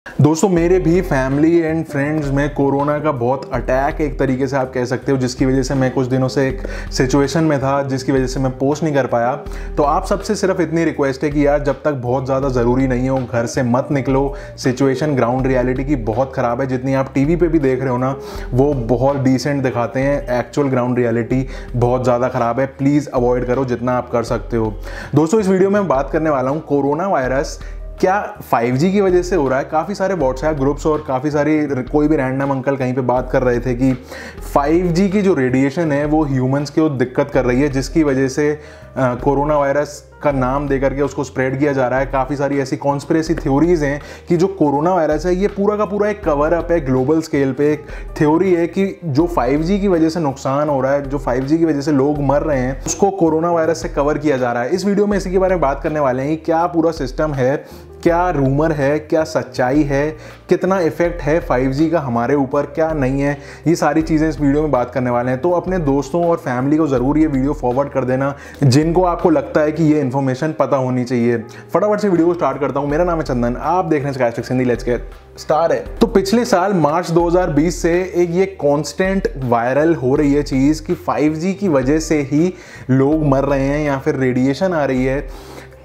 दोस्तों मेरे भी फैमिली एंड फ्रेंड्स में कोरोना का बहुत अटैक एक तरीके से आप कह सकते हो, जिसकी वजह से मैं कुछ दिनों से एक सिचुएशन में था जिसकी वजह से मैं पोस्ट नहीं कर पाया। तो आप सबसे सिर्फ इतनी रिक्वेस्ट है कि यार जब तक बहुत ज़्यादा ज़रूरी नहीं हो घर से मत निकलो। सिचुएशन ग्राउंड रियलिटी की बहुत ख़राब है। जितनी आप टीवी पे भी देख रहे हो ना वो बहुत डिसेंट दिखाते हैं, एक्चुअल ग्राउंड रियलिटी बहुत ज़्यादा ख़राब है। प्लीज़ अवॉइड करो जितना आप कर सकते हो। दोस्तों इस वीडियो में बात करने वाला हूँ कोरोना वायरस क्या 5G की वजह से हो रहा है। काफ़ी सारे व्हाट्सएप ग्रुप्स और काफ़ी सारी कोई भी रैंडम अंकल कहीं पे बात कर रहे थे कि 5G की जो रेडिएशन है वो ह्यूमंस को दिक्कत कर रही है, जिसकी वजह से कोरोना वायरस का नाम दे करके उसको स्प्रेड किया जा रहा है। काफ़ी सारी ऐसी कॉन्स्पिरेसी थ्योरीज हैं कि जो कोरोना वायरस है ये पूरा का पूरा एक कवर अप है। ग्लोबल स्केल पे एक थ्योरी है कि जो 5G की वजह से नुकसान हो रहा है, जो 5G की वजह से लोग मर रहे हैं, उसको कोरोना वायरस से कवर किया जा रहा है। इस वीडियो में इसी के बारे में बात करने वाले हैं कि क्या पूरा सिस्टम है, क्या रूमर है, क्या सच्चाई है, कितना इफेक्ट है 5G का हमारे ऊपर, क्या नहीं है। ये सारी चीज़ें इस वीडियो में बात करने वाले हैं। तो अपने दोस्तों और फैमिली को ज़रूर ये वीडियो फॉरवर्ड कर देना जिनको आपको लगता है कि ये इन्फॉर्मेशन पता होनी चाहिए। फटाफट से वीडियो को स्टार्ट करता हूँ। मेरा नाम है चंदन, आप देख रहे हैं Skystics Hindi. Let's get start. तो पिछले साल मार्च 2020 से एक ये कांस्टेंट वायरल हो रही है चीज़ कि 5G की वजह से ही लोग मर रहे हैं या फिर रेडिएशन आ रही है।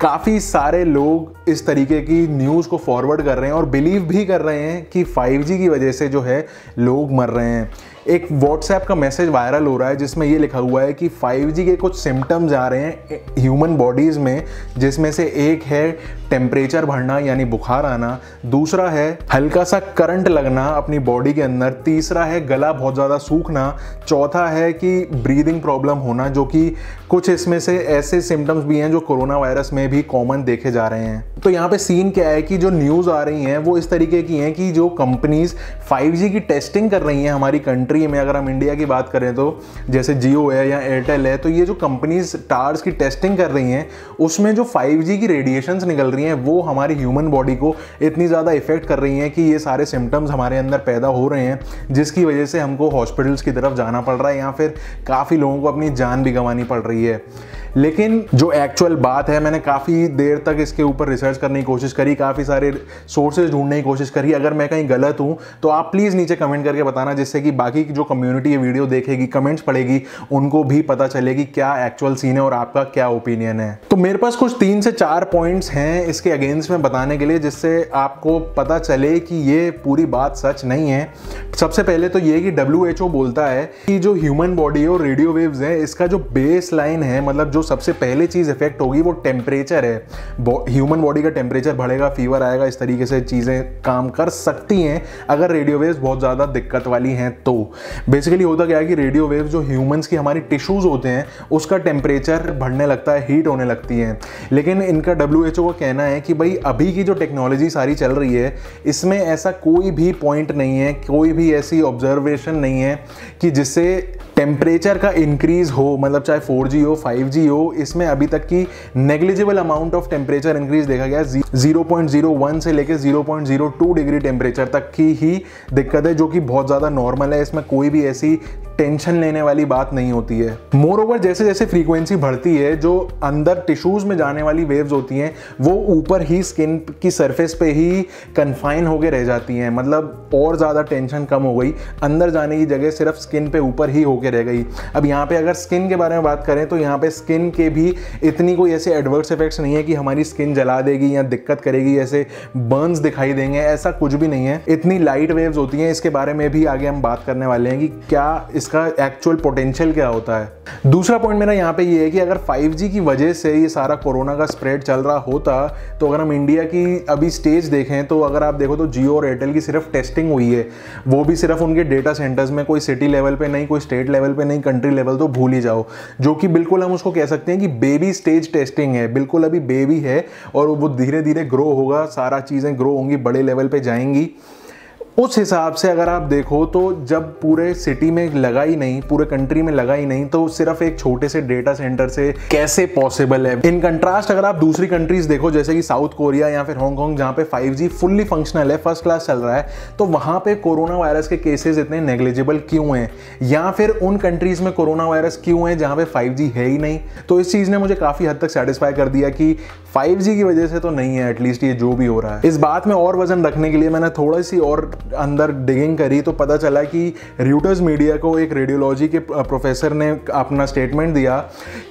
काफ़ी सारे लोग इस तरीके की न्यूज़ को फॉरवर्ड कर रहे हैं और बिलीव भी कर रहे हैं कि 5G की वजह से जो है लोग मर रहे हैं। एक व्हाट्सएप का मैसेज वायरल हो रहा है जिसमें ये लिखा हुआ है कि 5G के कुछ सिम्टम्स आ रहे हैं ह्यूमन बॉडीज़ में, जिसमें से एक है टेम्परेचर बढ़ना यानी बुखार आना, दूसरा है हल्का सा करंट लगना अपनी बॉडी के अंदर, तीसरा है गला बहुत ज़्यादा सूखना, चौथा है कि ब्रीदिंग प्रॉब्लम होना, जो कि कुछ इसमें से ऐसे सिम्टम्स भी हैं जो कोरोना वायरस में भी कॉमन देखे जा रहे हैं। तो यहाँ पे सीन क्या है कि जो न्यूज़ आ रही हैं वो इस तरीके की हैं कि जो कंपनीज 5G की टेस्टिंग कर रही हैं हमारी कंट्री में, अगर हम इंडिया की बात करें तो जैसे जियो है या एयरटेल है, तो ये जो कंपनीज टावर्स की टेस्टिंग कर रही हैं उसमें जो 5G की रेडिएशंस निकल रही हैं वो हमारी ह्यूमन बॉडी को इतनी ज़्यादा इफेक्ट कर रही हैं कि ये सारे सिम्टम्स हमारे अंदर पैदा हो रहे हैं, जिसकी वजह से हमको हॉस्पिटल्स की तरफ जाना पड़ रहा है या फिर काफ़ी लोगों को अपनी जान भी गंवानी पड़ रही है। लेकिन जो एक्चुअल बात है, मैंने काफ़ी देर तक इसके ऊपर रिसर्च करने की कोशिश करी, काफ़ी सारे सोर्सेज ढूंढने की कोशिश करी। अगर मैं कहीं गलत हूँ तो आप प्लीज़ नीचे कमेंट करके बताना, जिससे कि बाकी की जो कम्युनिटी ये वीडियो देखेगी, कमेंट्स पढ़ेगी, उनको भी पता चले कि क्या एक्चुअल सीन है और आपका क्या ओपिनियन है। तो मेरे पास कुछ 3 से 4 पॉइंट्स हैं इसके अगेंस्ट में बताने के लिए, जिससे आपको पता चले कि ये पूरी बात सच नहीं है। सबसे पहले तो ये कि WHO बोलता है कि जो ह्यूमन बॉडी और रेडियो वेव्स है इसका जो बेस लाइन है, मतलब जो सबसे पहले चीज़ इफेक्ट होगी वो टेम्परेचर है। ह्यूमन बॉडी का टेम्परेचर बढ़ेगा, फीवर आएगा, इस तरीके से चीज़ें काम कर सकती हैं अगर रेडियो वेव्स बहुत ज़्यादा दिक्कत वाली हैं। तो बेसिकली होता क्या है कि रेडियो वेव्स जो ह्यूमंस की हमारी टिश्यूज़ होते हैं उसका टेम्परेचर बढ़ने लगता है, हीट होने लगती है। लेकिन इनका WHO का कहना है कि भाई अभी की जो टेक्नोलॉजी सारी चल रही है इसमें ऐसा कोई भी पॉइंट नहीं है, कोई भी ऐसी ऑब्जर्वेशन नहीं है कि जिससे टेम्परेचर का इंक्रीज हो, मतलब चाहे 4G हो 5G हो, इसमें अभी तक की negligible amount of temperature increase देखा गया। 0.01 से लेकर 0.02 डिग्री टेम्परेचर तक की ही दिक्कत है, जो कि बहुत ज़्यादा नॉर्मल है। इसमें कोई भी ऐसी टेंशन लेने वाली बात नहीं होती है। मोर ओवर जैसे जैसे फ्रीक्वेंसी बढ़ती है, जो अंदर टिश्यूज में जाने वाली वेव्स होती हैं वो ऊपर ही स्किन की सरफेस पे ही कन्फाइन होकर रह जाती हैं, मतलब और ज़्यादा टेंशन कम हो गई, अंदर जाने की जगह सिर्फ स्किन पे ऊपर ही होकर रह गई। अब यहाँ पे अगर स्किन के बारे में बात करें तो यहाँ पे स्किन के भी इतनी कोई ऐसे एडवर्स इफेक्ट्स नहीं है कि हमारी स्किन जला देगी या दिक्कत करेगी, ऐसे बर्न्स दिखाई देंगे, ऐसा कुछ भी नहीं है। इतनी लाइट वेव्स होती हैं। इसके बारे में भी आगे हम बात करने वाले हैं कि क्या इसका एक्चुअल पोटेंशियल क्या होता है। दूसरा पॉइंट मेरा यहाँ पे ये है कि अगर 5G की वजह से ये सारा कोरोना का स्प्रेड चल रहा होता तो अगर हम इंडिया की अभी स्टेज देखें तो अगर आप देखो तो जियो और एयरटेल की सिर्फ टेस्टिंग हुई है, वो भी सिर्फ उनके डेटा सेंटर्स में, कोई सिटी लेवल पे नहीं, कोई स्टेट लेवल पे नहीं, कंट्री लेवल तो भूल ही जाओ, जो कि बिल्कुल हम उसको कह सकते हैं कि बेबी स्टेज टेस्टिंग है। बिल्कुल अभी बेबी है और वो धीरे धीरे ग्रो होगा, सारा चीज़ें ग्रो होंगी, बड़े लेवल पे जाएंगी। उस हिसाब से अगर आप देखो तो जब पूरे सिटी में लगा ही नहीं, पूरे कंट्री में लगा ही नहीं, तो सिर्फ एक छोटे से डेटा सेंटर से कैसे पॉसिबल है। इन कंट्रास्ट अगर आप दूसरी कंट्रीज देखो जैसे कि साउथ कोरिया या फिर हांगकांग जहां पे 5G फुल्ली फंक्शनल है, फर्स्ट क्लास चल रहा है, तो वहां पे कोरोना वायरस के केसेस इतने नेग्लिजिबल क्यों हैं, या फिर उन कंट्रीज में कोरोना वायरस क्यों है जहां पे 5G है ही नहीं। तो इस चीज ने मुझे काफी हद तक सेटिस्फाई कर दिया कि 5G की वजह से तो नहीं है एटलीस्ट ये जो भी हो रहा है। इस बात में और वजन रखने के लिए मैंने थोड़ी सी और अंदर डिगिंग करी तो पता चला कि रॉयटर्स मीडिया को एक रेडियोलॉजी के प्रोफेसर ने अपना स्टेटमेंट दिया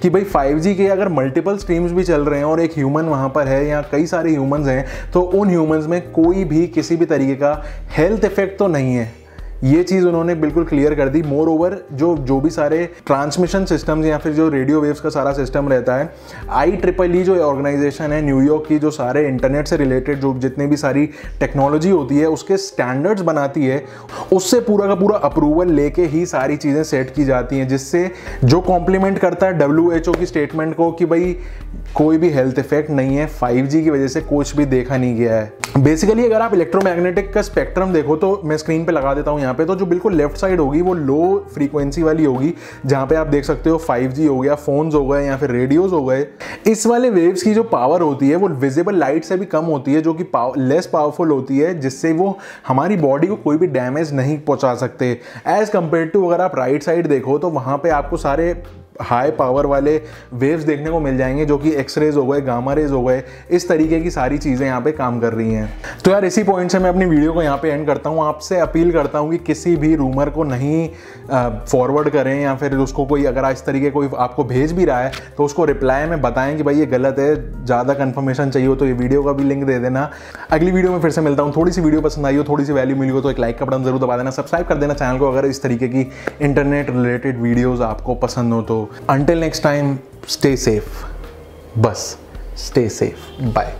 कि भाई 5G के अगर मल्टीपल स्ट्रीम्स भी चल रहे हैं और एक ह्यूमन वहां पर है या कई सारे ह्यूमंस हैं, तो उन ह्यूमंस में कोई भी किसी भी तरीके का हेल्थ इफेक्ट तो नहीं है। ये चीज़ उन्होंने बिल्कुल क्लियर कर दी। मोर ओवर जो भी सारे ट्रांसमिशन सिस्टम्स या फिर जो रेडियो वेव्स का सारा सिस्टम रहता है, IEEE जो ऑर्गेनाइजेशन है न्यूयॉर्क की, जो सारे इंटरनेट से रिलेटेड जो जितने भी सारी टेक्नोलॉजी होती है उसके स्टैंडर्ड्स बनाती है, उससे पूरा का पूरा अप्रूवल लेके ही सारी चीज़ें सेट की जाती हैं, जिससे जो कॉम्प्लीमेंट करता है WHO की स्टेटमेंट को कि भाई कोई भी हेल्थ इफेक्ट नहीं है, 5G की वजह से कुछ भी देखा नहीं गया है। बेसिकली अगर आप इलेक्ट्रोमैग्नेटिक का स्पेक्ट्रम देखो तो मैं स्क्रीन पे लगा देता हूँ यहाँ पे, तो जो बिल्कुल लेफ्ट साइड होगी वो लो फ्रीक्वेंसी वाली होगी, जहाँ पे आप देख सकते हो 5G हो गया, फोन्स हो गए या फिर रेडियोज हो गए। इस वाले वेव्स की जो पावर होती है वो विजिबल लाइट से भी कम होती है, जो कि लेस पावरफुल होती है, जिससे वो हमारी बॉडी को कोई भी डैमेज नहीं पहुँचा सकते। एज कम्पेयर टू अगर आप राइट साइड देखो तो वहाँ पे आपको सारे हाई पावर वाले वेव्स देखने को मिल जाएंगे, जो कि एक्सरेज हो गए, गामा रेज हो गए, इस तरीके की सारी चीज़ें यहाँ पे काम कर रही हैं। तो यार इसी पॉइंट से मैं अपनी वीडियो को यहाँ पे एंड करता हूँ। आपसे अपील करता हूँ कि किसी भी रूमर को नहीं फॉरवर्ड करें, या फिर उसको कोई अगर इस तरीके कोई आपको भेज भी रहा है तो उसको रिप्लाई में बताएं कि भाई ये गलत है। ज़्यादा कन्फर्मेशन चाहिए हो तो ये वीडियो का भी लिंक दे देना। अगली वीडियो में फिर से मिलता हूँ। थोड़ी सी वीडियो पसंद आई हो, थोड़ी सी वैल्यू मिली हो तो एक लाइक का बटन जरूर दबा देना, सब्सक्राइब कर देना चैनल को अगर इस तरीके की इंटरनेट रिलेटेड वीडियोज़ आपको पसंद हो तो। Until next time, stay safe. बस stay safe. Bye.